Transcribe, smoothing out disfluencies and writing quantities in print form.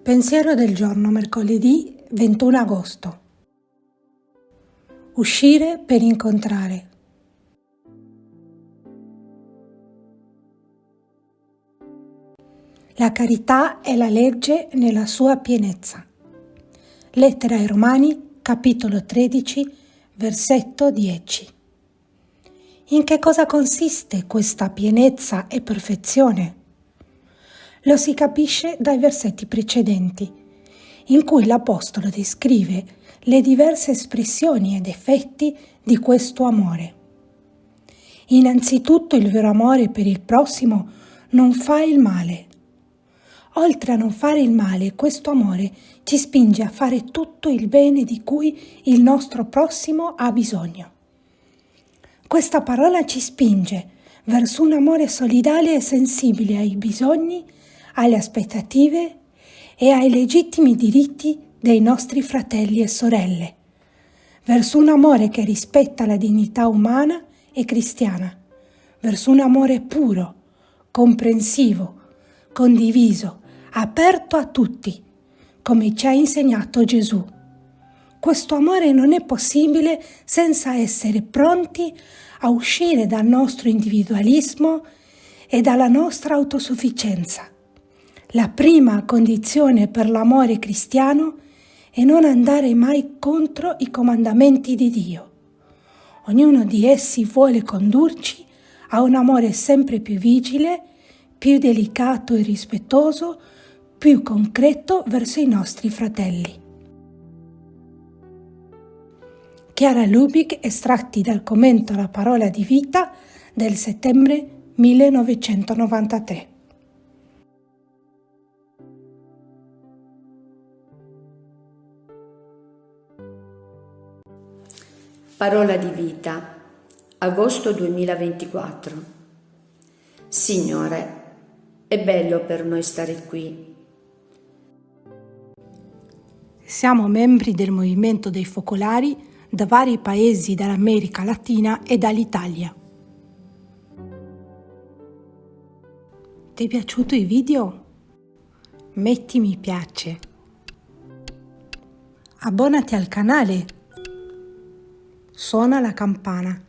Pensiero del giorno, mercoledì 21 agosto. Uscire per incontrare. La carità è la legge nella sua pienezza. Lettera ai Romani, capitolo 13, versetto 10. In che cosa consiste questa pienezza e perfezione? Lo si capisce dai versetti precedenti, in cui l'Apostolo descrive le diverse espressioni ed effetti di questo amore. Innanzitutto il vero amore per il prossimo non fa il male. Oltre a non fare il male, questo amore ci spinge a fare tutto il bene di cui il nostro prossimo ha bisogno. Questa parola ci spinge verso un amore solidale e sensibile ai bisogni, alle aspettative e ai legittimi diritti dei nostri fratelli e sorelle, verso un amore che rispetta la dignità umana e cristiana, verso un amore puro, comprensivo, condiviso, aperto a tutti, come ci ha insegnato Gesù. Questo amore non è possibile senza essere pronti a uscire dal nostro individualismo e dalla nostra autosufficienza. La prima condizione per l'amore cristiano è non andare mai contro i comandamenti di Dio. Ognuno di essi vuole condurci a un amore sempre più vigile, più delicato e rispettoso, più concreto verso i nostri fratelli. Chiara Lubich, estratti dal commento alla Parola di Vita del settembre 1993. Parola di Vita, agosto 2024. Signore, è bello per noi stare qui. Siamo membri del movimento dei focolari da vari paesi dell'America Latina e dall'Italia. Ti è piaciuto il video? Metti mi piace. Abbonati al canale. Suona la campana.